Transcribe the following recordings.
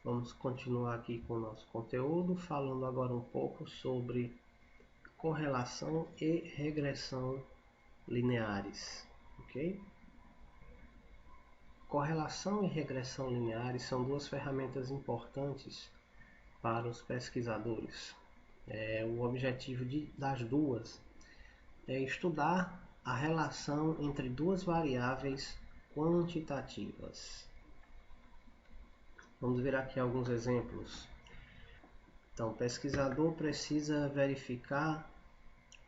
Vamos continuar aqui com o nosso conteúdo, falando agora um pouco sobre correlação e regressão lineares, ok? Correlação e regressão lineares são duas ferramentas importantes para os pesquisadores. O objetivo das duas é estudar a relação entre duas variáveis quantitativas. Vamos ver aqui alguns exemplos. Então, o pesquisador precisa verificar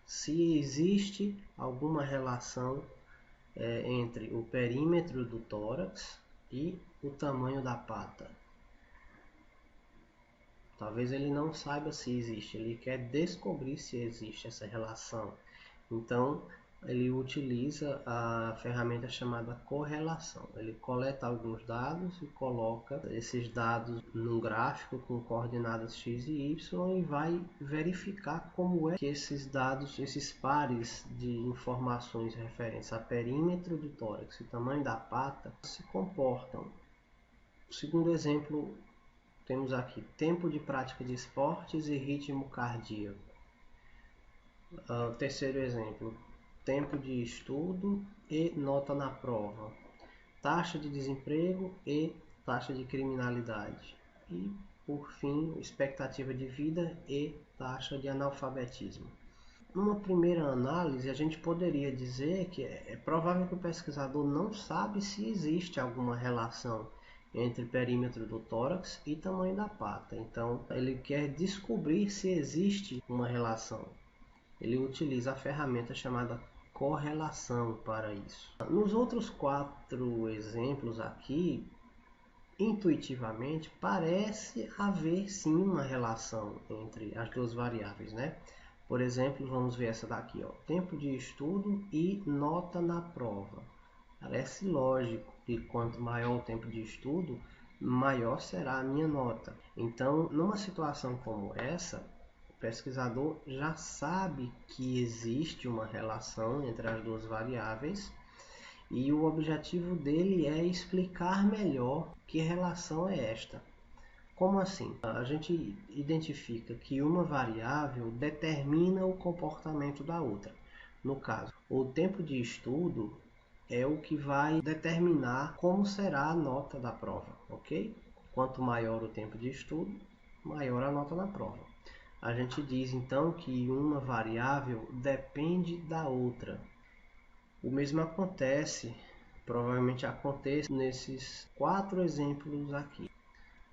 se existe alguma relação entre o perímetro do tórax e o tamanho da pata. Talvez ele não saiba se existe, ele quer descobrir se existe essa relação. Então, ele utiliza a ferramenta chamada correlação. Ele coleta alguns dados e coloca esses dados num gráfico com coordenadas x e y e vai verificar como é que esses dados, esses pares de informações referentes a perímetro do tórax e tamanho da pata se comportam. O segundo exemplo, temos aqui tempo de prática de esportes e ritmo cardíaco. Terceiro exemplo, tempo de estudo e nota na prova, taxa de desemprego e taxa de criminalidade e, por fim, expectativa de vida e taxa de analfabetismo. Numa primeira análise, a gente poderia dizer que é provável que o pesquisador não sabe se existe alguma relação entre perímetro do tórax e tamanho da pata. Então, ele quer descobrir se existe uma relação. Ele utiliza a ferramenta chamada correlação para isso. Nos outros 4 exemplos aqui, intuitivamente, parece haver sim uma relação entre as duas variáveis, né? Por exemplo, vamos ver essa daqui, ó, tempo de estudo e nota na prova. Parece lógico que quanto maior o tempo de estudo, maior será a minha nota. Então, numa situação como essa, o pesquisador já sabe que existe uma relação entre as duas variáveis e o objetivo dele é explicar melhor que relação é esta. Como assim? A gente identifica que uma variável determina o comportamento da outra. No caso, o tempo de estudo é o que vai determinar como será a nota da prova, ok? Quanto maior o tempo de estudo, maior a nota da prova. A gente diz então que uma variável depende da outra. O mesmo acontece, provavelmente acontece nesses 4 exemplos aqui.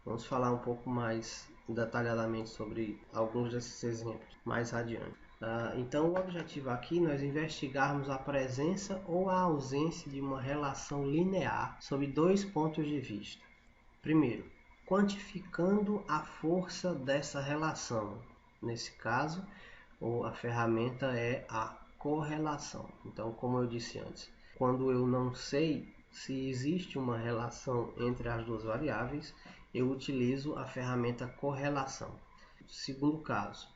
Vamos falar um pouco mais detalhadamente sobre alguns desses exemplos mais adiante. Então, o objetivo aqui nós investigarmos a presença ou a ausência de uma relação linear sob 2 pontos de vista. Primeiro, quantificando a força dessa relação. Nesse caso, a ferramenta é a correlação. Então, como eu disse antes, quando eu não sei se existe uma relação entre as duas variáveis, eu utilizo a ferramenta correlação. Segundo caso,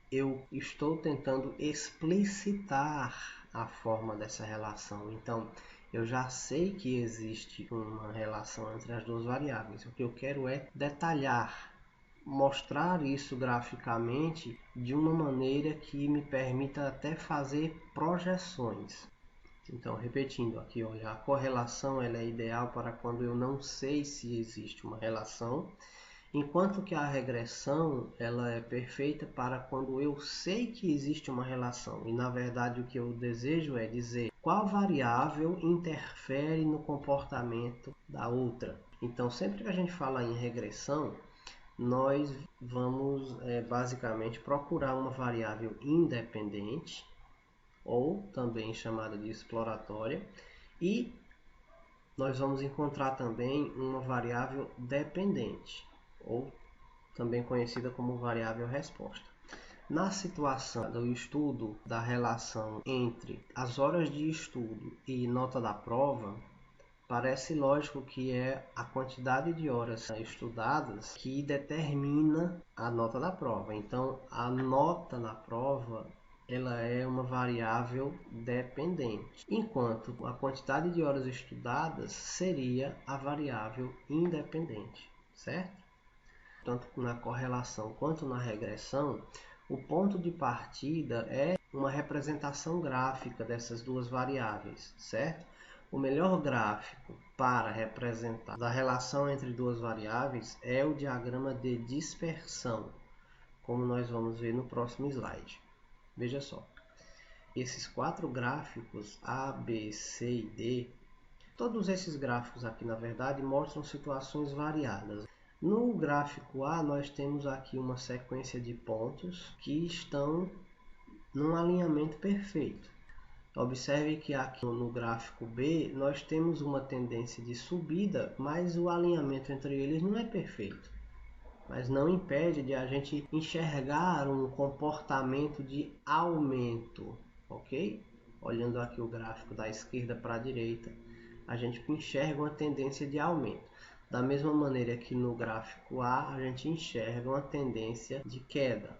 eu estou tentando explicitar a forma dessa relação. Então, eu já sei que existe uma relação entre as duas variáveis. O que eu quero é detalhar, mostrar isso graficamente de uma maneira que me permita até fazer projeções. Então, repetindo aqui, olha, a correlação ela é ideal para quando eu não sei se existe uma relação, enquanto que a regressão ela é perfeita para quando eu sei que existe uma relação. E, na verdade, o que eu desejo é dizer qual variável interfere no comportamento da outra. Então, sempre que a gente fala em regressão, nós vamos basicamente procurar uma variável independente, ou também chamada de exploratória, e nós vamos encontrar também uma variável dependente, ou também conhecida como variável resposta. Na situação do estudo da relação entre as horas de estudo e nota da prova, parece lógico que é a quantidade de horas estudadas que determina a nota da prova. Então, a nota na prova ela é uma variável dependente, enquanto a quantidade de horas estudadas seria a variável independente, certo? tanto na correlação quanto na regressão, o ponto de partida é uma representação gráfica dessas duas variáveis, certo? O melhor gráfico para representar a relação entre duas variáveis é o diagrama de dispersão, como nós vamos ver no próximo slide. Veja só, esses 4 gráficos A, B, C e D, todos esses gráficos aqui na verdade mostram situações variadas. No gráfico A nós temos aqui uma sequência de pontos que estão num alinhamento perfeito. Observe que aqui no gráfico B nós temos uma tendência de subida, mas o alinhamento entre eles não é perfeito. Mas não impede de a gente enxergar um comportamento de aumento, ok? Olhando aqui o gráfico da esquerda para a direita, a gente enxerga uma tendência de aumento. Da mesma maneira que no gráfico A, a gente enxerga uma tendência de queda.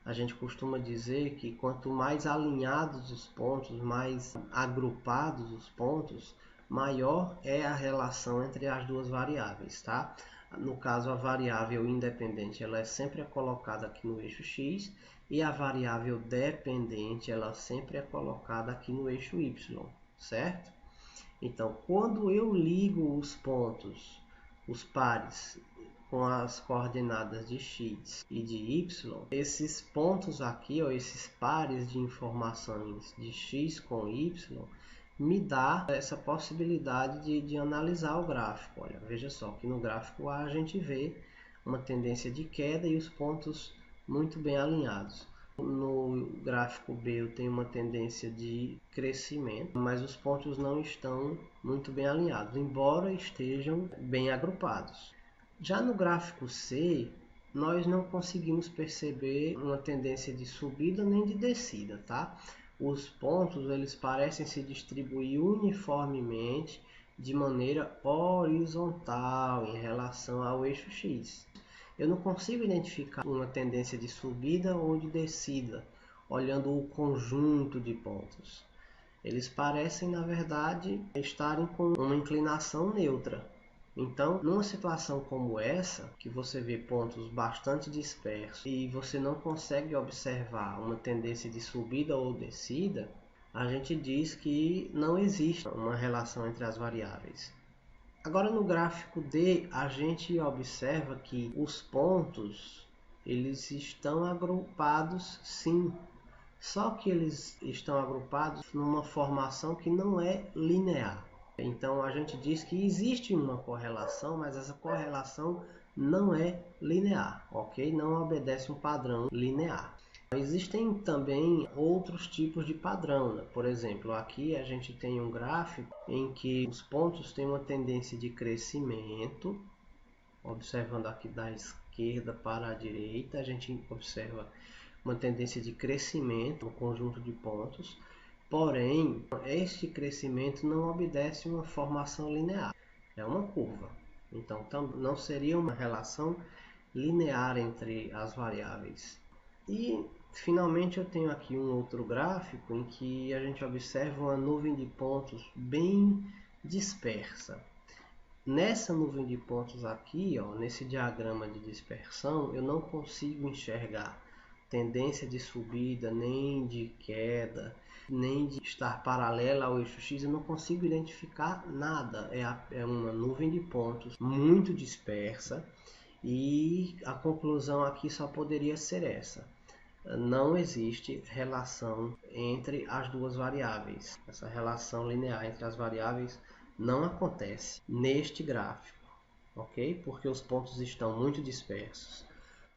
A gente costuma dizer que quanto mais alinhados os pontos, mais agrupados os pontos, maior é a relação entre as duas variáveis, tá? No caso, a variável independente ela é sempre colocada aqui no eixo X e a variável dependente ela sempre é colocada aqui no eixo Y, certo? Então, quando eu ligo os pontos, os pares, com as coordenadas de x e de y, esses pontos aqui, ou esses pares de informações de x com y, me dá essa possibilidade de analisar o gráfico. Olha, veja só que no gráfico A a gente vê uma tendência de queda e os pontos muito bem alinhados. No gráfico B eu tenho uma tendência de crescimento, mas os pontos não estão muito bem alinhados, embora estejam bem agrupados. Já no gráfico C, nós não conseguimos perceber uma tendência de subida nem de descida, tá? Os pontos eles parecem se distribuir uniformemente de maneira horizontal em relação ao eixo X. Eu não consigo identificar uma tendência de subida ou de descida, olhando o conjunto de pontos. Eles parecem, na verdade, estarem com uma inclinação neutra. Então, numa situação como essa, que você vê pontos bastante dispersos e você não consegue observar uma tendência de subida ou descida, a gente diz que não existe uma relação entre as variáveis. Agora no gráfico D, a gente observa que os pontos eles estão agrupados sim, só que eles estão agrupados numa formação que não é linear. Então a gente diz que existe uma correlação, mas essa correlação não é linear, ok? Não obedece um padrão linear. Existem também outros tipos de padrão, né? Por exemplo, aqui a gente tem um gráfico em que os pontos têm uma tendência de crescimento. Observando aqui da esquerda para a direita, a gente observa uma tendência de crescimento no conjunto de pontos. Porém, este crescimento não obedece uma formação linear, é uma curva. Então, não seria uma relação linear entre as variáveis. E, finalmente, eu tenho aqui um outro gráfico em que a gente observa uma nuvem de pontos bem dispersa. Nessa nuvem de pontos aqui, ó, nesse diagrama de dispersão, eu não consigo enxergar tendência de subida, nem de queda, nem de estar paralela ao eixo X, eu não consigo identificar nada. É uma nuvem de pontos muito dispersa e a conclusão aqui só poderia ser essa. Não existe relação entre as duas variáveis. Essa relação linear entre as variáveis não acontece neste gráfico, ok? Porque os pontos estão muito dispersos.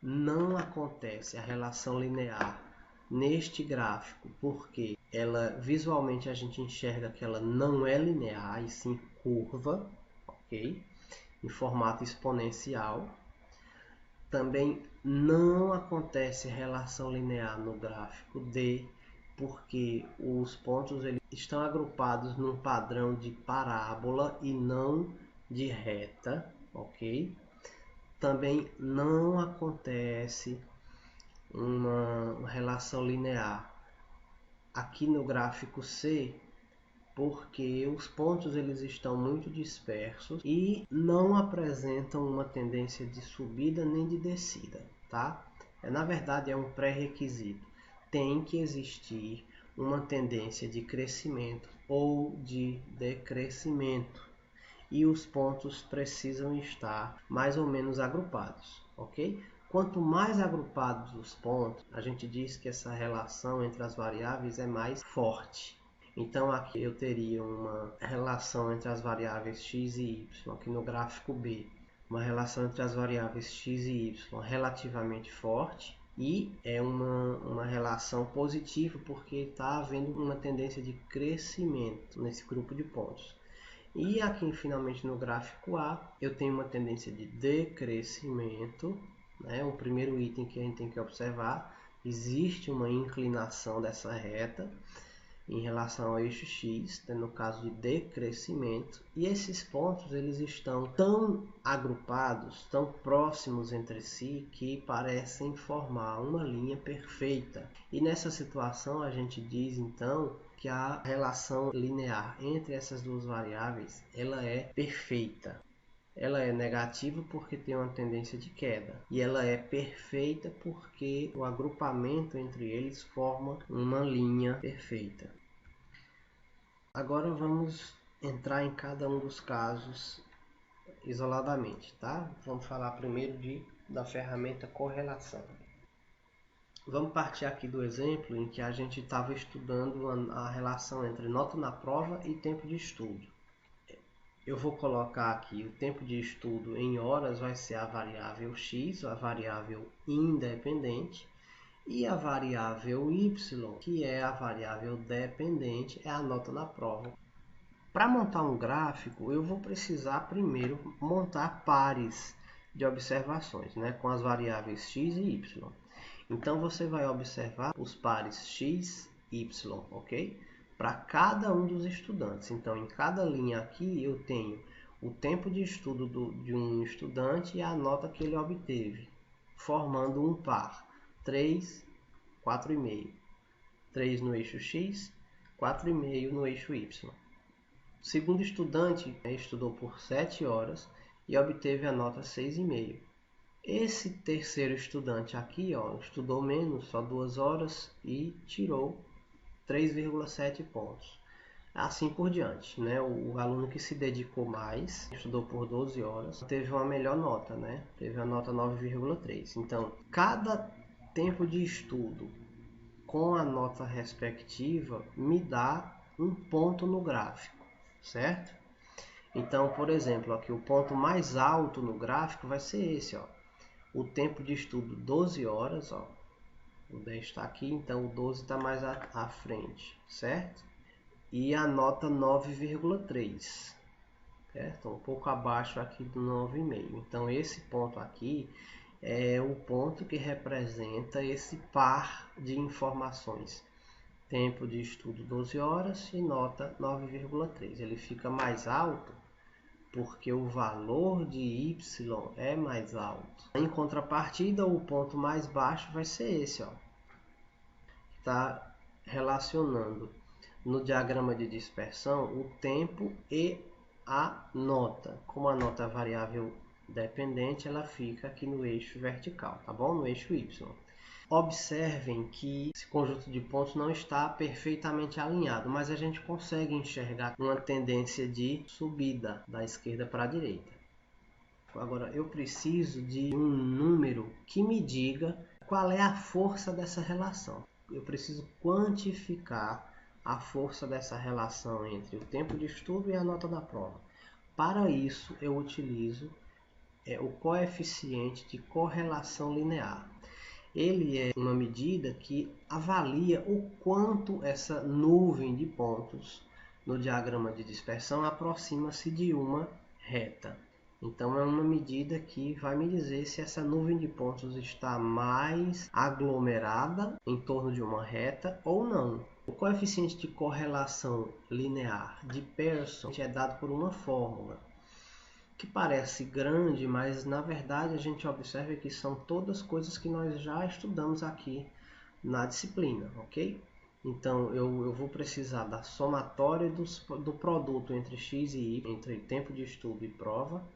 Não acontece a relação linear neste gráfico, porque ela visualmente a gente enxerga que ela não é linear, e sim curva, ok? Em formato exponencial. Também não acontece relação linear no gráfico D, porque os pontos eles estão agrupados num padrão de parábola e não de reta, ok? Também não acontece uma relação linear aqui no gráfico C, porque os pontos eles estão muito dispersos e não apresentam uma tendência de subida nem de descida, tá? Na verdade é um pré-requisito. Tem que existir uma tendência de crescimento ou de decrescimento e os pontos precisam estar mais ou menos agrupados, ok? Quanto mais agrupados os pontos, a gente diz que essa relação entre as variáveis é mais forte. Então aqui eu teria uma relação entre as variáveis x e y, aqui no gráfico B, uma relação entre as variáveis x e y relativamente forte, e é uma relação positiva porque está havendo uma tendência de crescimento nesse grupo de pontos. E aqui finalmente no gráfico A eu tenho uma tendência de decrescimento, né? O primeiro item que a gente tem que observar, existe uma inclinação dessa reta em relação ao eixo X, no caso de decrescimento, e esses pontos eles estão tão agrupados, tão próximos entre si, que parecem formar uma linha perfeita. E nessa situação a gente diz então que a relação linear entre essas duas variáveis ela é perfeita. Ela é negativa porque tem uma tendência de queda, e ela é perfeita porque o agrupamento entre eles forma uma linha perfeita. Agora vamos entrar em cada um dos casos isoladamente, tá? Vamos falar primeiro da ferramenta correlação. Vamos partir aqui do exemplo em que a gente estava estudando a relação entre nota na prova e tempo de estudo. Eu vou colocar aqui o tempo de estudo em horas, vai ser a variável x, a variável independente, e a variável y, que é a variável dependente, é a nota na prova. Para montar um gráfico, eu vou precisar primeiro montar pares de observações, né, com as variáveis x e y. Então você vai observar os pares x, y, ok? Para cada um dos estudantes. Então em cada linha aqui eu tenho o tempo de estudo de um estudante e a nota que ele obteve, formando um par. 3, 4,5. 3 no eixo x, 4,5 no eixo y. O segundo estudante estudou por 7 horas e obteve a nota 6,5. Esse terceiro estudante aqui estudou menos, só 2 horas, e tirou 3,7 pontos. Assim por diante, né? O aluno que se dedicou mais, estudou por 12 horas, teve uma melhor nota, né? Teve a nota 9,3. Então, cada tempo de estudo com a nota respectiva me dá um ponto no gráfico, certo? Então, por exemplo, aqui o ponto mais alto no gráfico vai ser esse, ó. O tempo de estudo 12 horas, ó. O 10 está aqui, então o 12 está mais à frente, certo? E a nota 9,3, certo? Um pouco abaixo aqui do 9,5. Então esse ponto aqui é o ponto que representa esse par de informações. Tempo de estudo 12 horas e nota 9,3. Ele fica mais alto porque o valor de y é mais alto. Em contrapartida, o ponto mais baixo vai ser esse, ó. Está relacionando no diagrama de dispersão o tempo e a nota. Como a nota é variável dependente, ela fica aqui no eixo vertical, tá bom? No eixo y. Observem que esse conjunto de pontos não está perfeitamente alinhado, mas a gente consegue enxergar uma tendência de subida da esquerda para a direita. Agora, eu preciso de um número que me diga qual é a força dessa relação. Eu preciso quantificar a força dessa relação entre o tempo de estudo e a nota da prova. Para isso, eu utilizo o coeficiente de correlação linear. Ele é uma medida que avalia o quanto essa nuvem de pontos no diagrama de dispersão aproxima-se de uma reta. Então é uma medida que vai me dizer se essa nuvem de pontos está mais aglomerada em torno de uma reta ou não. O coeficiente de correlação linear de Pearson é dado por uma fórmula que parece grande, mas na verdade a gente observa que são todas coisas que nós já estudamos aqui na disciplina, ok? Então eu vou precisar da somatória do produto entre x e y, entre tempo de estudo e prova,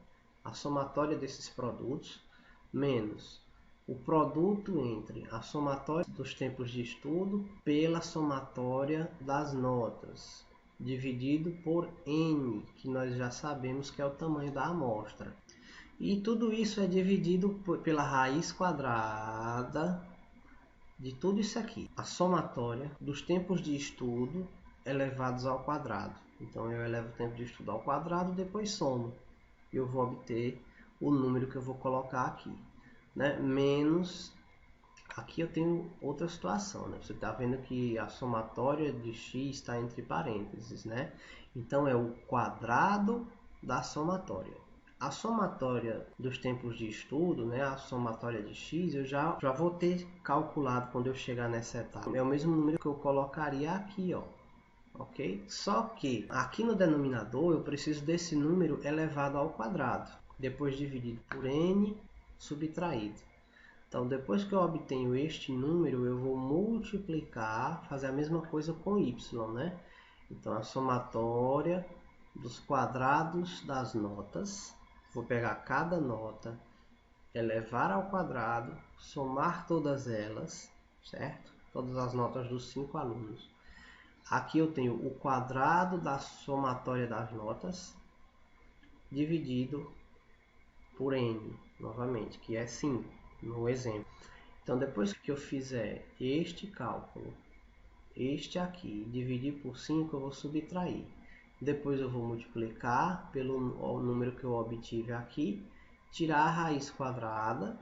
a somatória desses produtos, menos o produto entre a somatória dos tempos de estudo pela somatória das notas, dividido por n, que nós já sabemos que é o tamanho da amostra. E tudo isso é dividido pela raiz quadrada de tudo isso aqui. A somatória dos tempos de estudo elevados ao quadrado. Então eu elevo o tempo de estudo ao quadrado, depois somo. E eu vou obter o número que eu vou colocar aqui, né? Menos, aqui eu tenho outra situação, né? Você está vendo que a somatória de x está entre parênteses, né? Então é o quadrado da somatória. A somatória dos tempos de estudo, né, a somatória de x, eu já vou ter calculado quando eu chegar nessa etapa. É o mesmo número que eu colocaria aqui, ó. Ok? Só que aqui no denominador eu preciso desse número elevado ao quadrado, depois dividido por n subtraído. Então, depois que eu obtenho este número, eu vou multiplicar, fazer a mesma coisa com y, né? Então, a somatória dos quadrados das notas. Vou pegar cada nota, elevar ao quadrado, somar todas elas, certo? Todas as notas dos 5 alunos. Aqui eu tenho o quadrado da somatória das notas, dividido por n, novamente, que é 5, no exemplo. Então, depois que eu fizer este cálculo, este aqui, dividir por 5, eu vou subtrair. Depois eu vou multiplicar pelo número que eu obtive aqui, tirar a raiz quadrada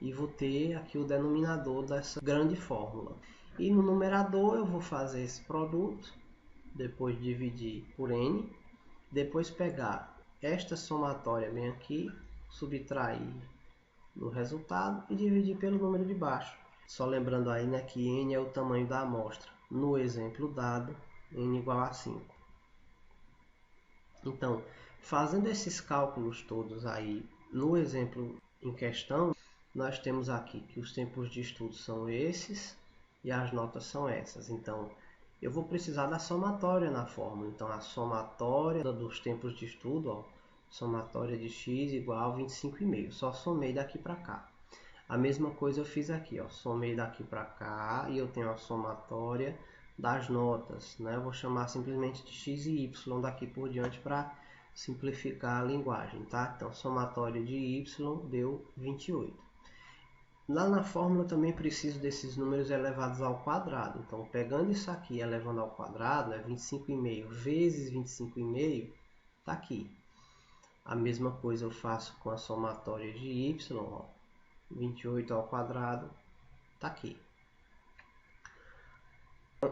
e vou ter aqui o denominador dessa grande fórmula. E no numerador eu vou fazer esse produto, depois dividir por n, depois pegar esta somatória bem aqui, subtrair no resultado e dividir pelo número de baixo. Só lembrando aí, né, que n é o tamanho da amostra. No exemplo dado, n igual a 5. Então, fazendo esses cálculos todos aí no exemplo em questão, nós temos aqui que os tempos de estudo são esses e as notas são essas. Então, eu vou precisar da somatória na fórmula. Então, a somatória dos tempos de estudo, ó, somatória de x igual a 25,5. Só somei daqui para cá. A mesma coisa eu fiz aqui, ó, somei daqui para cá e eu tenho a somatória das notas, né? Eu vou chamar simplesmente de x e y daqui por diante para simplificar a linguagem, tá? Então, somatória de y deu 28. Lá na fórmula também preciso desses números elevados ao quadrado. Então, pegando isso aqui e elevando ao quadrado, é 25,5 vezes 25,5, tá aqui. A mesma coisa eu faço com a somatória de y, ó, 28 ao quadrado, tá aqui.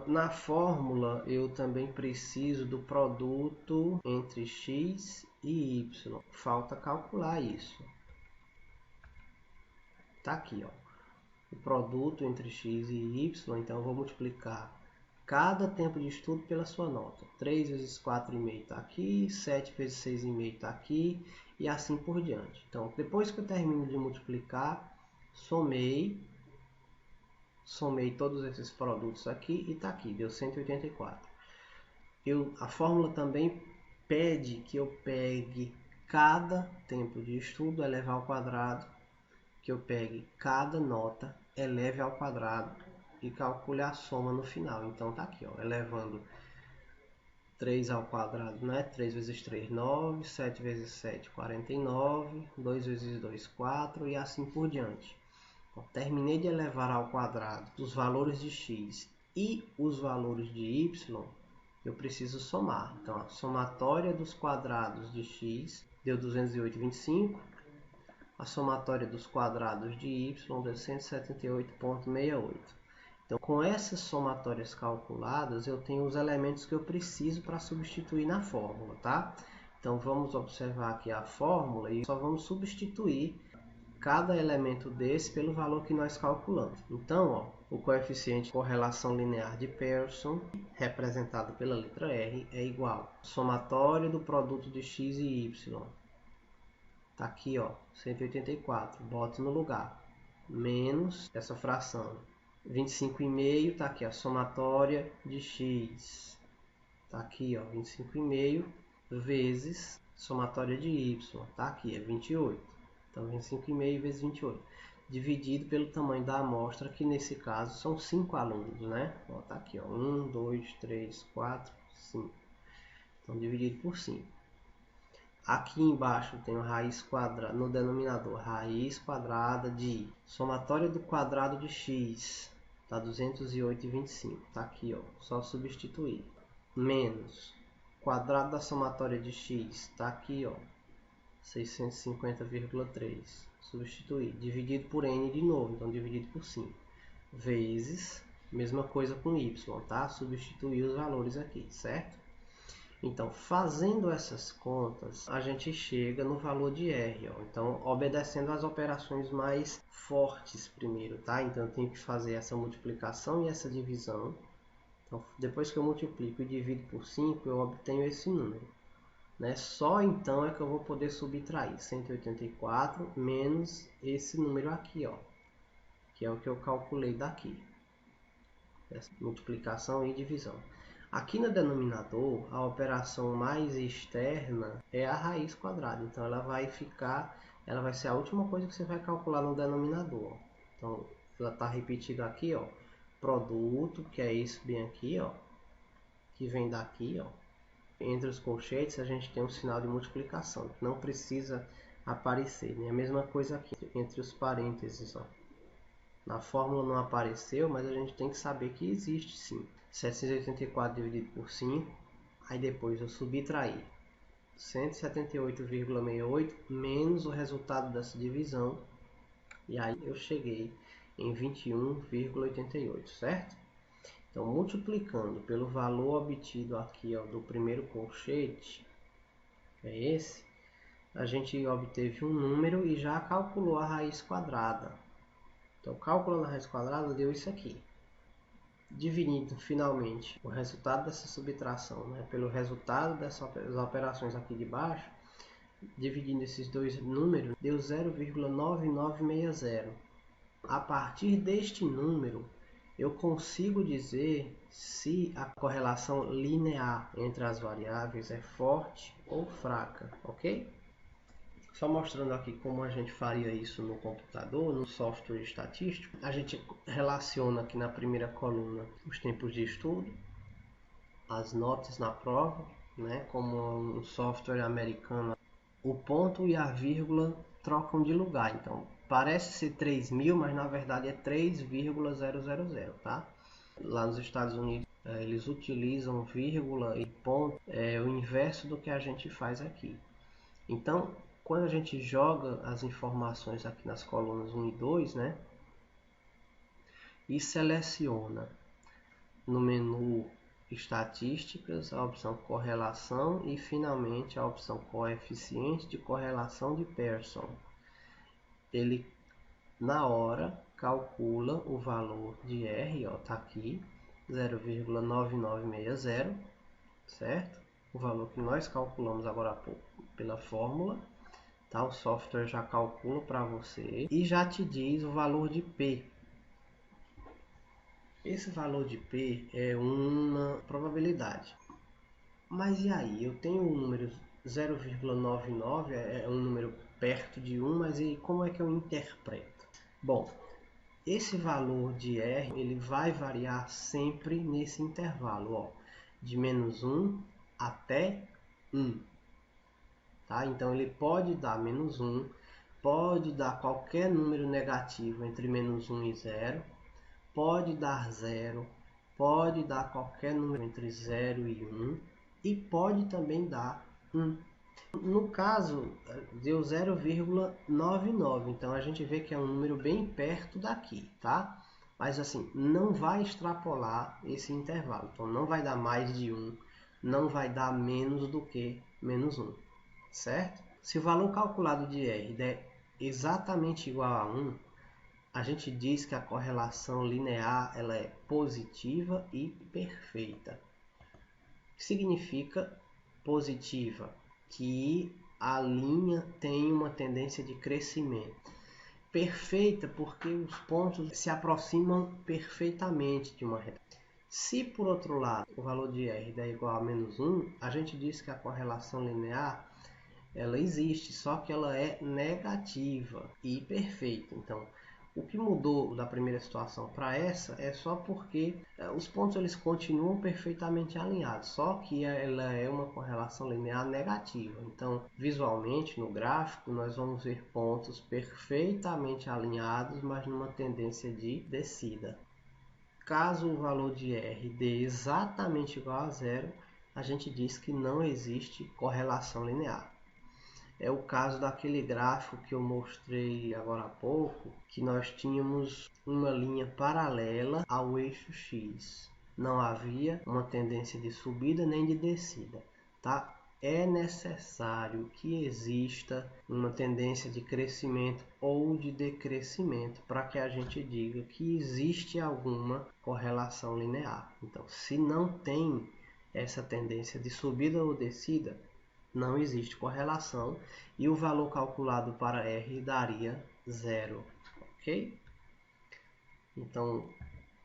Na fórmula, eu também preciso do produto entre x e y. Falta calcular isso. Tá aqui, ó. O produto entre x e y, então eu vou multiplicar cada tempo de estudo pela sua nota. 3 vezes 4,5 está aqui, 7 vezes 6,5 está aqui, e assim por diante. Então, depois que eu termino de multiplicar, somei todos esses produtos aqui e está aqui, deu 184. A fórmula também pede que eu pegue cada tempo de estudo, eleve ao quadrado, que eu pegue cada nota, eleve ao quadrado e calcule a soma no final. Então tá aqui, ó, elevando 3 ao quadrado, né? 3 vezes 3, 9, 7 vezes 7, 49, 2 vezes 2, 4 e assim por diante. Terminei de elevar ao quadrado os valores de x e os valores de y, eu preciso somar. Então, a somatória dos quadrados de x deu 208,25. A somatória dos quadrados de y deu 178,68. Então, com essas somatórias calculadas, eu tenho os elementos que eu preciso para substituir na fórmula, tá? Então, vamos observar aqui a fórmula e só vamos substituir cada elemento desse pelo valor que nós calculamos. Então, ó, o coeficiente de correlação linear de Pearson, representado pela letra R, é igual ao somatório do produto de x e y. Está aqui, ó, 184. Bote no lugar. Menos essa fração, 25,5 está aqui a somatória de x. Está aqui, ó, 25,5 vezes somatória de y. Está aqui, é 28. Então, 25,5 vezes 28. Dividido pelo tamanho da amostra, que nesse caso são 5 alunos, né? Ó, tá aqui, ó, 1, 2, 3, 4, 5. Então, dividido por 5. Aqui embaixo tem a raiz quadrada, no denominador, raiz quadrada de somatória do quadrado de x, tá 208,25, tá aqui, ó, só substituir. Menos quadrado da somatória de x, tá aqui, ó, 650,3, substituir, dividido por n de novo, então dividido por 5, vezes, mesma coisa com y, tá? Substituir os valores aqui, certo? Então, fazendo essas contas, a gente chega no valor de R, ó. Então, obedecendo às operações mais fortes primeiro, tá? Então, eu tenho que fazer essa multiplicação e essa divisão. Então, depois que eu multiplico e divido por 5, eu obtenho esse número, né? Só então é que eu vou poder subtrair 184 menos esse número aqui, ó, que é o que eu calculei daqui. Essa multiplicação e divisão. Aqui no denominador, a operação mais externa é a raiz quadrada. Então, ela vai ser a última coisa que você vai calcular no denominador. Então, ela está repetida aqui, ó, produto, que é isso bem aqui, ó, que vem daqui, ó. Entre os colchetes, a gente tem um sinal de multiplicação, que não precisa aparecer, né? A mesma coisa aqui, entre os parênteses, ó. Na fórmula não apareceu, mas a gente tem que saber que existe sim. 784 dividido por 5, aí depois eu subtrair 178,68 menos o resultado dessa divisão, e aí eu cheguei em 21,88, certo? Então, multiplicando pelo valor obtido aqui, ó, do primeiro colchete, é esse, a gente obteve um número e já calculou a raiz quadrada. Então, calculando a raiz quadrada, deu isso aqui. Dividindo finalmente o resultado dessa subtração, né, pelo resultado dessas operações aqui de baixo, dividindo esses dois números, deu 0,9960. A partir deste número, eu consigo dizer se a correlação linear entre as variáveis é forte ou fraca, ok? Só mostrando aqui como a gente faria isso no computador, no software estatístico. A gente relaciona aqui na primeira coluna os tempos de estudo, as notas na prova, né? Como um software americano, o ponto e a vírgula trocam de lugar. Então, parece ser 3.000, mas na verdade é 3,000, tá? Lá nos Estados Unidos, eles utilizam vírgula e ponto, é o inverso do que a gente faz aqui. Então, quando a gente joga as informações aqui nas colunas 1 e 2, né, e seleciona no menu estatísticas a opção correlação e finalmente a opção coeficiente de correlação de Pearson, ele na hora calcula o valor de R, ó, tá aqui, 0,9960, certo? O valor que nós calculamos agora há pouco pela fórmula. Tá? O software já calcula para você e já te diz o valor de P. Esse valor de P é uma probabilidade. Mas e aí? Eu tenho um número 0,99, é um número perto de 1, mas e como é que eu interpreto? Bom, esse valor de R ele vai variar sempre nesse intervalo, ó, de menos 1 até 1. Tá? Então, ele pode dar menos 1, pode dar qualquer número negativo entre menos 1 e 0, pode dar 0, pode dar qualquer número entre 0 e 1 e pode também dar 1. No caso, deu 0,99, então a gente vê que é um número bem perto daqui, tá? Mas assim, não vai extrapolar esse intervalo, então não vai dar mais de 1, não vai dar menos do que menos 1. Certo? Se o valor calculado de R der exatamente igual a 1, a gente diz que a correlação linear ela é positiva e perfeita. O que significa positiva? Que a linha tem uma tendência de crescimento. perfeita porque os pontos se aproximam perfeitamente de uma reta. Se, por outro lado, o valor de R der igual a menos 1, a gente diz que a correlação linear ela existe, só que ela é negativa e perfeita. Então, o que mudou da primeira situação para essa é só porque os pontos eles continuam perfeitamente alinhados, só que ela é uma correlação linear negativa. Então, visualmente no gráfico, nós vamos ver pontos perfeitamente alinhados, mas numa tendência de descida. Caso o valor de R dê exatamente igual a zero, a gente diz que não existe correlação linear. É o caso daquele gráfico que eu mostrei agora há pouco, que nós tínhamos uma linha paralela ao eixo X. Não havia uma tendência de subida nem de descida, tá? É necessário que exista uma tendência de crescimento ou de decrescimento para que a gente diga que existe alguma correlação linear. Então, se não tem essa tendência de subida ou descida, não existe correlação e o valor calculado para R daria zero, ok? Então,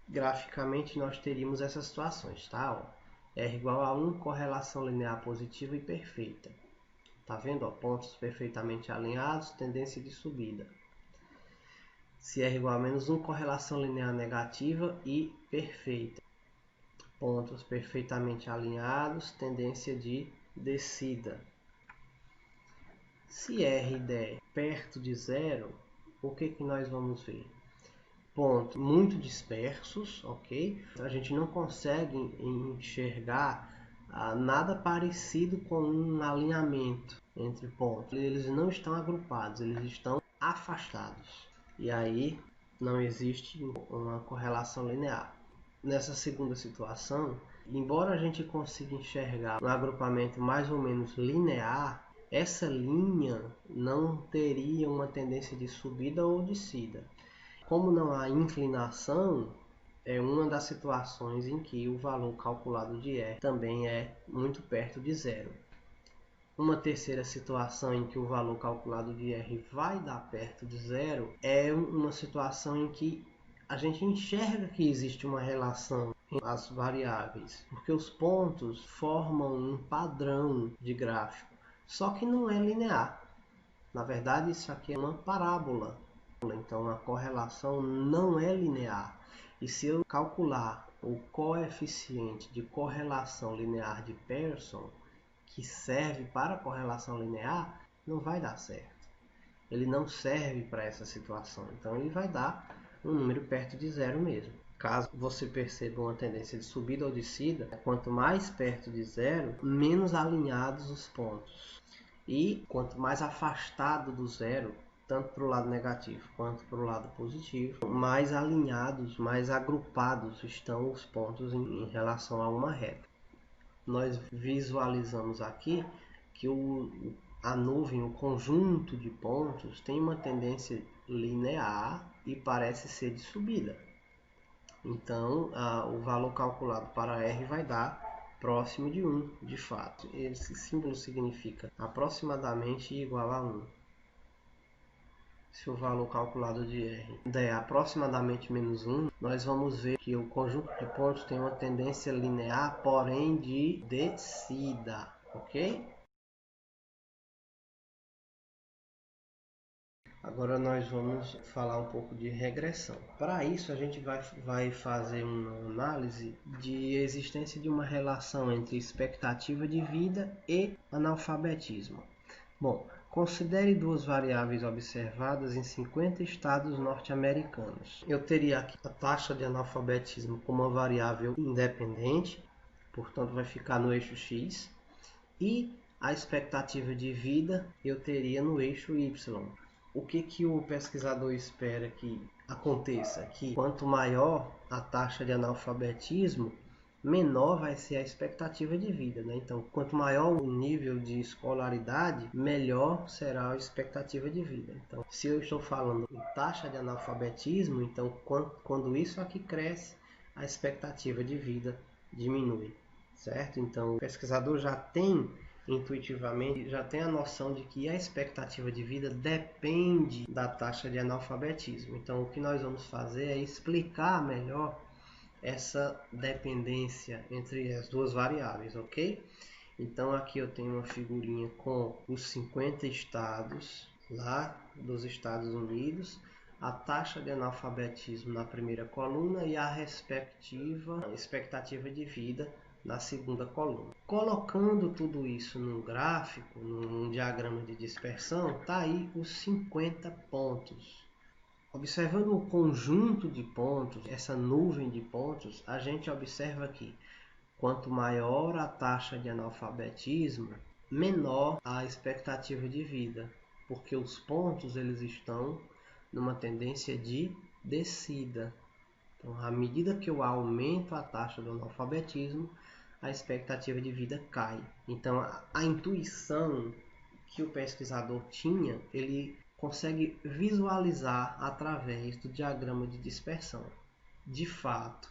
graficamente nós teríamos essas situações, tá? Ó, R igual a 1, correlação linear positiva e perfeita. Tá vendo? Ó, pontos perfeitamente alinhados, tendência de subida. Se R igual a menos 1, correlação linear negativa e perfeita. Pontos perfeitamente alinhados, tendência de descida. Se R der perto de zero, o que nós vamos ver? Pontos muito dispersos, ok? A gente não consegue enxergar nada parecido com um alinhamento entre pontos. Eles não estão agrupados, eles estão afastados. E aí não existe uma correlação linear. Nessa segunda situação, embora a gente consiga enxergar um agrupamento mais ou menos linear, essa linha não teria uma tendência de subida ou descida. Como não há inclinação, é uma das situações em que o valor calculado de R também é muito perto de zero. Uma terceira situação em que o valor calculado de R vai dar perto de zero é uma situação em que a gente enxerga que existe uma relação entre as variáveis, porque os pontos formam um padrão de gráfico. Só que não é linear. Na verdade, isso aqui é uma parábola. Então, a correlação não é linear. E se eu calcular o coeficiente de correlação linear de Pearson, que serve para a correlação linear, não vai dar certo. Ele não serve para essa situação. Então, ele vai dar um número perto de zero mesmo. Caso você perceba uma tendência de subida ou descida, quanto mais perto de zero, menos alinhados os pontos. E quanto mais afastado do zero, tanto para o lado negativo quanto para o lado positivo, mais alinhados, mais agrupados estão os pontos em relação a uma reta. Nós visualizamos aqui que a nuvem, o conjunto de pontos, tem uma tendência linear e parece ser de subida. Então, o valor calculado para R vai dar próximo de 1, de fato. Esse símbolo significa aproximadamente igual a 1. Se o valor calculado de R der aproximadamente menos 1, nós vamos ver que o conjunto de pontos tem uma tendência linear, porém de descida, ok? Agora nós vamos falar um pouco de regressão. Para isso a gente vai fazer uma análise de existência de uma relação entre expectativa de vida e analfabetismo. Bom, considere duas variáveis observadas em 50 estados norte-americanos. Eu teria aqui a taxa de analfabetismo como uma variável independente, portanto vai ficar no eixo X, e a expectativa de vida eu teria no eixo Y. O que o pesquisador espera que aconteça? Que quanto maior a taxa de analfabetismo, menor vai ser a expectativa de vida, né? Então, quanto maior o nível de escolaridade, melhor será a expectativa de vida. Então, se eu estou falando em taxa de analfabetismo, então quando isso aqui cresce, a expectativa de vida diminui, certo? Então, o pesquisador já tem intuitivamente já tem a noção de que a expectativa de vida depende da taxa de analfabetismo. Então, o que nós vamos fazer é explicar melhor essa dependência entre as duas variáveis, ok? Então, aqui eu tenho uma figurinha com os 50 estados lá dos Estados Unidos, a taxa de analfabetismo na primeira coluna e a respectiva expectativa de vida na segunda coluna. Colocando tudo isso num gráfico, num diagrama de dispersão, está aí os 50 pontos. Observando o conjunto de pontos, essa nuvem de pontos, a gente observa que quanto maior a taxa de analfabetismo, menor a expectativa de vida, porque os pontos eles estão numa tendência de descida. Então, à medida que eu aumento a taxa do analfabetismo, a expectativa de vida cai. Então, a intuição que o pesquisador tinha, ele consegue visualizar através do diagrama de dispersão. De fato,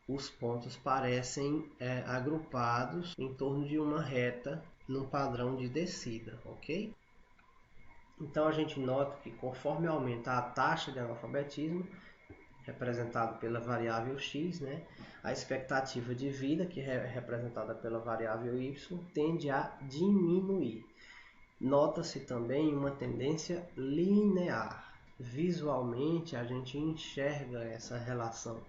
os pontos parecem agrupados em torno de uma reta num padrão de descida, ok? Então a gente nota que conforme aumenta a taxa de analfabetismo, representado pela variável x, né, a expectativa de vida, que é representada pela variável y, tende a diminuir. Nota-se também uma tendência linear. Visualmente a gente enxerga essa relação,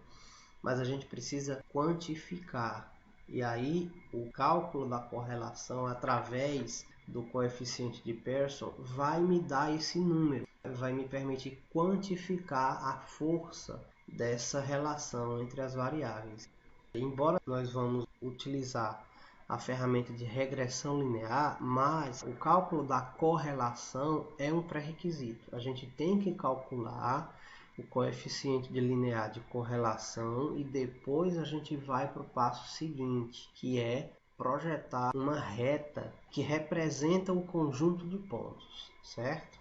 mas a gente precisa quantificar. E aí o cálculo da correlação através do coeficiente de Pearson vai me dar esse número, vai me permitir quantificar a força dessa relação entre as variáveis. Embora nós vamos utilizar a ferramenta de regressão linear, mas o cálculo da correlação é um pré-requisito. A gente tem que calcular o coeficiente de linear de correlação e depois a gente vai para o passo seguinte, que é projetar uma reta que representa o conjunto de pontos, certo?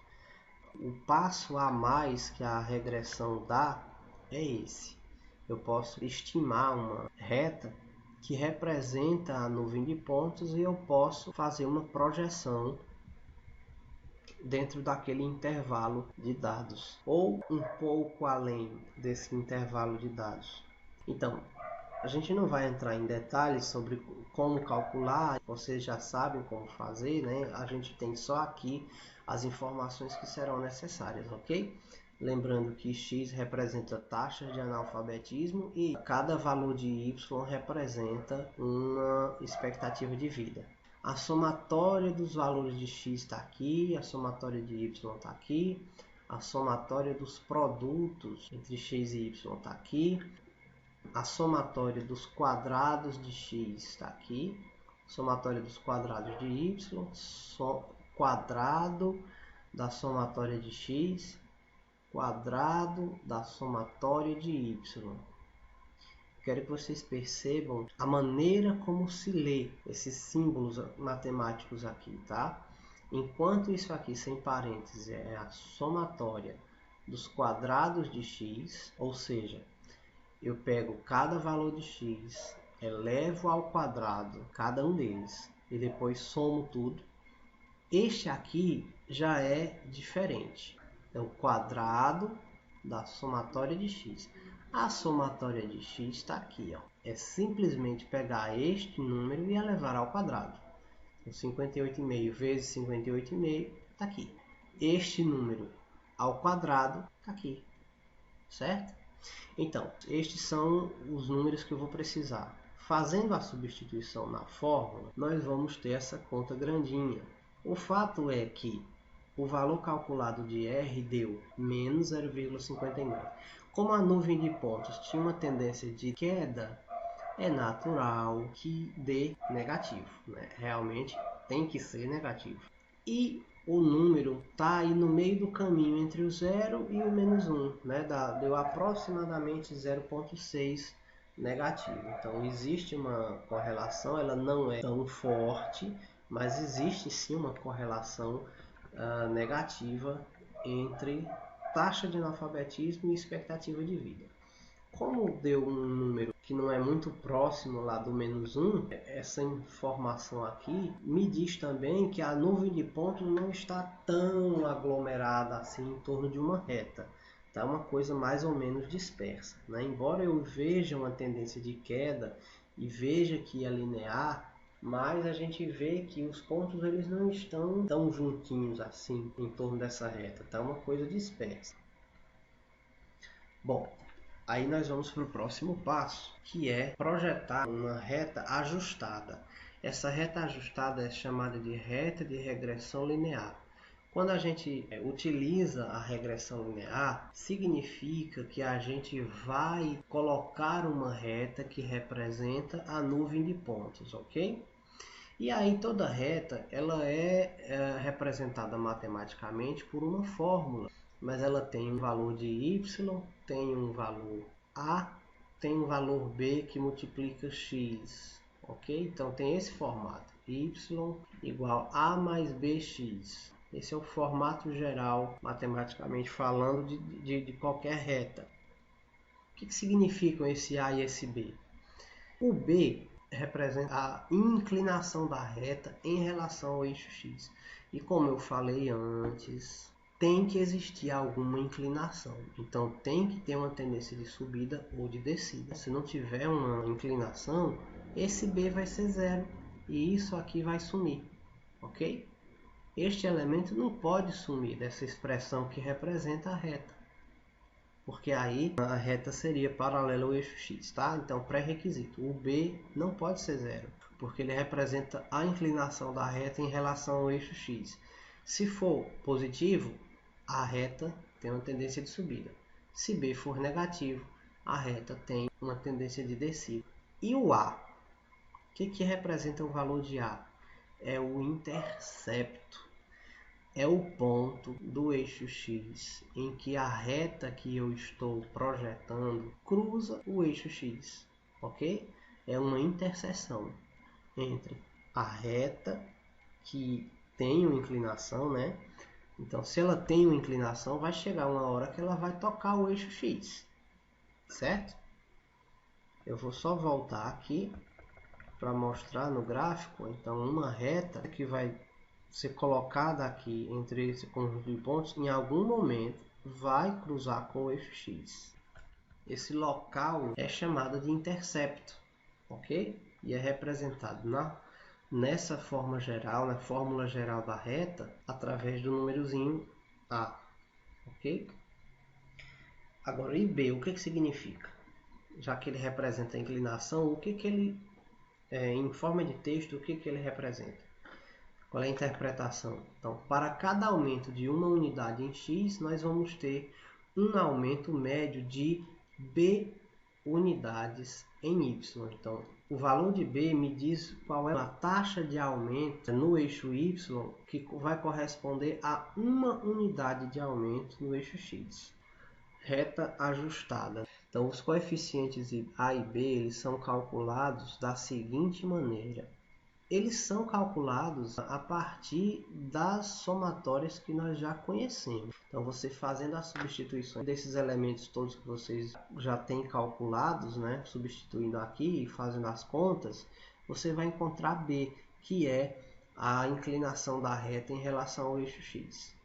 O passo a mais que a regressão dá é esse. Eu posso estimar uma reta que representa a nuvem de pontos e eu posso fazer uma projeção dentro daquele intervalo de dados ou um pouco além desse intervalo de dados. Então, a gente não vai entrar em detalhes sobre como calcular, vocês já sabem como fazer, né? A gente tem só aqui as informações que serão necessárias, ok? Lembrando que x representa taxa de analfabetismo e cada valor de y representa uma expectativa de vida. A somatória dos valores de x está aqui, a somatória de y está aqui, a somatória dos produtos entre x e y está aqui, a somatória dos quadrados de x está aqui, somatória dos quadrados de y, quadrado da somatória de x, quadrado da somatória de y. Quero que vocês percebam a maneira como se lê esses símbolos matemáticos aqui, tá? Enquanto isso aqui, sem parênteses, é a somatória dos quadrados de x, ou seja, eu pego cada valor de x, elevo ao quadrado cada um deles e depois somo tudo. Este aqui já é diferente. É o quadrado da somatória de x. A somatória de x está aqui, ó. É simplesmente pegar este número e elevar ao quadrado. Então, 58,5 vezes 58,5 está aqui. Este número ao quadrado está aqui, certo? Então, estes são os números que eu vou precisar. Fazendo a substituição na fórmula, nós vamos ter essa conta grandinha. O fato é que o valor calculado de R deu menos 0,59. Como a nuvem de pontos tinha uma tendência de queda, é natural que dê negativo, né? Realmente tem que ser negativo. E o número está aí no meio do caminho entre o 0 e o menos 1, né? Deu aproximadamente 0,6 negativo. Então existe uma correlação, ela não é tão forte, mas existe sim uma correlação negativa entre taxa de analfabetismo e expectativa de vida. Como deu um número que não é muito próximo lá do -1, essa informação aqui me diz também que a nuvem de pontos não está tão aglomerada assim em torno de uma reta. Tá uma coisa mais ou menos dispersa, né? Embora eu veja uma tendência de queda e veja que é linear, mas a gente vê que os pontos eles não estão tão juntinhos assim em torno dessa reta, tá uma coisa dispersa. Bom, aí nós vamos para o próximo passo, que é projetar uma reta ajustada. Essa reta ajustada é chamada de reta de regressão linear. Quando a gente utiliza a regressão linear, significa que a gente vai colocar uma reta que representa a nuvem de pontos, ok? E aí toda reta ela é representada matematicamente por uma fórmula, mas ela tem um valor de y, tem um valor a, tem um valor b que multiplica x, ok? Então tem esse formato, y igual a mais bx. Esse é o formato geral, matematicamente falando, de qualquer reta. O que significam esse a e esse b? O b representa a inclinação da reta em relação ao eixo x. E como eu falei antes, tem que existir alguma inclinação. Então tem que ter uma tendência de subida ou de descida. Se não tiver uma inclinação, esse b vai ser zero e isso aqui vai sumir, ok? Este elemento não pode sumir dessa expressão que representa a reta, porque aí a reta seria paralela ao eixo x, tá? Então, pré-requisito, o b não pode ser zero, porque ele representa a inclinação da reta em relação ao eixo x. Se for positivo, a reta tem uma tendência de subida. Se b for negativo, a reta tem uma tendência de descida. E o a? O que representa o valor de a? É o intercepto. É o ponto do eixo x em que a reta que eu estou projetando cruza o eixo x, ok? É uma interseção entre a reta que tem uma inclinação, né? Então, se ela tem uma inclinação, vai chegar uma hora que ela vai tocar o eixo x, certo? Eu vou só voltar aqui para mostrar no gráfico. Então, uma reta que vai ser colocada aqui entre esse conjunto de pontos, em algum momento vai cruzar com o eixo x. Esse local é chamado de intercepto, ok? E é representado nessa forma geral, na fórmula geral da reta, através do númerozinho a, ok? Agora, IB, o que significa? Já que ele representa a inclinação, o que ele, em forma de texto, o que ele representa? Qual é a interpretação? Então, para cada aumento de uma unidade em x, nós vamos ter um aumento médio de b unidades em y. Então, o valor de b me diz qual é a taxa de aumento no eixo y que vai corresponder a uma unidade de aumento no eixo x. Reta ajustada. Então, os coeficientes a e b eles são calculados da seguinte maneira. Eles são calculados a partir das somatórias que nós já conhecemos. Então, você fazendo a substituição desses elementos todos que vocês já têm calculados, né? Substituindo aqui e fazendo as contas, você vai encontrar B, que é a inclinação da reta em relação ao eixo X.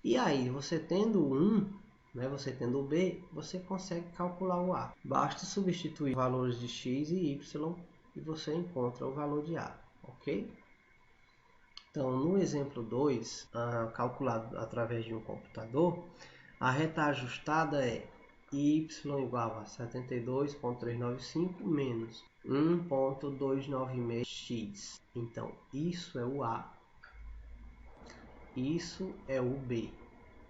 E aí, você tendo 1, né, você tendo B, você consegue calcular o A. Basta substituir valores de X e Y e você encontra o valor de A, ok? Então, no exemplo 2, calculado através de um computador, a reta ajustada é y igual a 72,395 menos 1,296x. Então, isso é o A. Isso é o B,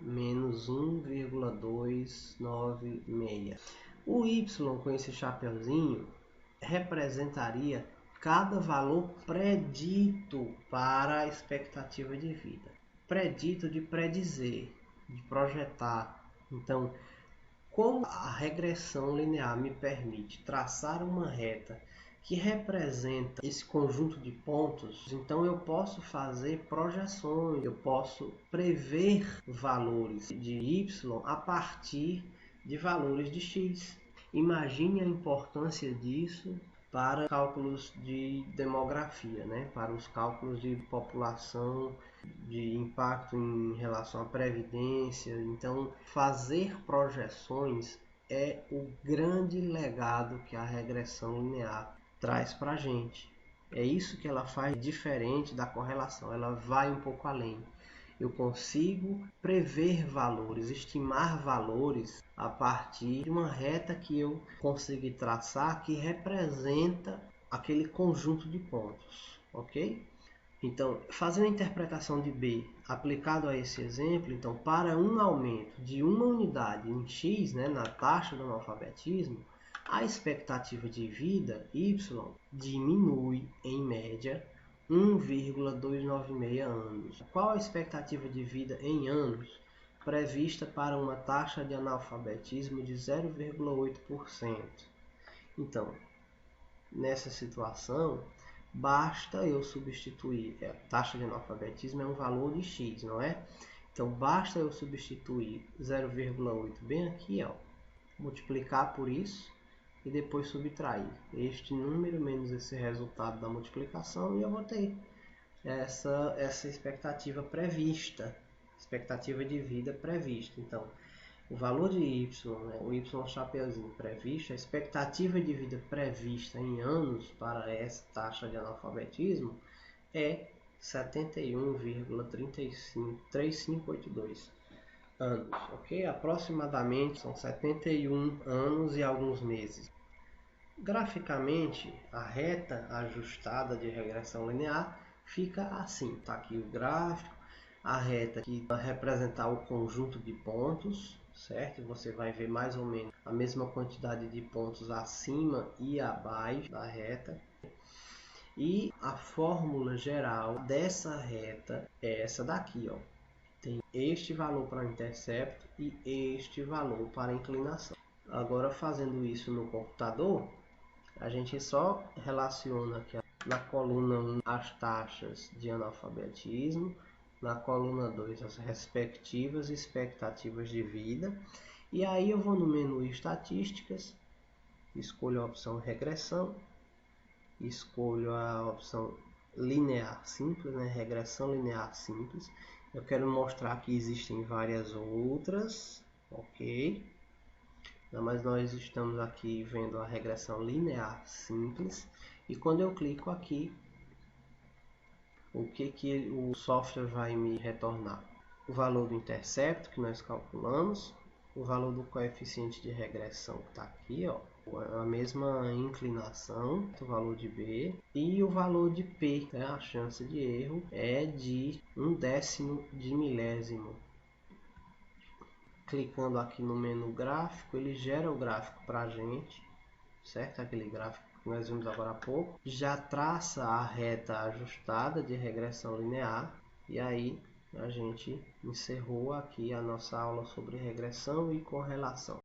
menos 1,296. O Y com esse chapeuzinho representaria cada valor predito para a expectativa de vida. Predito de predizer, de projetar. Então, como a regressão linear me permite traçar uma reta que representa esse conjunto de pontos, então eu posso fazer projeções, eu posso prever valores de y a partir de valores de x. Imagine a importância disso para cálculos de demografia, né? Para os cálculos de população, de impacto em relação à previdência. Então, fazer projeções é o grande legado que a regressão linear traz para a gente. É isso que ela faz diferente da correlação, ela vai um pouco além. Eu consigo prever valores, estimar valores a partir de uma reta que eu consegui traçar que representa aquele conjunto de pontos, ok? Então, fazendo a interpretação de B aplicado a esse exemplo, então, para um aumento de uma unidade em X, né, na taxa do analfabetismo, a expectativa de vida, Y, diminui, em média, 1,296 anos. Qual a expectativa de vida em anos prevista para uma taxa de analfabetismo de 0,8%? Então, nessa situação, basta eu substituir, a taxa de analfabetismo é um valor de X, não é? Então, basta eu substituir 0,8 bem aqui, ó, multiplicar por isso e depois subtrair este número menos esse resultado da multiplicação e eu vou ter essa expectativa prevista, expectativa de vida prevista. Então, o valor de Y, né, o Y chapeuzinho previsto, a expectativa de vida prevista em anos para essa taxa de analfabetismo é 71,3582 anos, ok? Aproximadamente são 71 anos e alguns meses. Graficamente, a reta ajustada de regressão linear fica assim. Está aqui o gráfico, a reta que vai representar o conjunto de pontos, certo? Você vai ver mais ou menos a mesma quantidade de pontos acima e abaixo da reta. E a fórmula geral dessa reta é essa daqui, ó. Tem este valor para o intercepto e este valor para a inclinação. Agora, fazendo isso no computador, a gente só relaciona aqui na coluna 1 as taxas de analfabetismo, na coluna 2 as respectivas expectativas de vida, e aí eu vou no menu estatísticas, escolho a opção regressão, escolho a opção linear simples, né? Regressão linear simples. Eu quero mostrar que existem várias outras, ok? Mas nós estamos aqui vendo a regressão linear simples e quando eu clico aqui, o que o software vai me retornar? O valor do intercepto que nós calculamos, o valor do coeficiente de regressão que está aqui, ó, a mesma inclinação, o valor de B e o valor de P, né? A chance de erro é de 1/10 de milésimo. Clicando aqui no menu gráfico, ele gera o gráfico para a gente, certo? Aquele gráfico que nós vimos agora há pouco. Já traça a reta ajustada de regressão linear. E aí a gente encerrou aqui a nossa aula sobre regressão e correlação.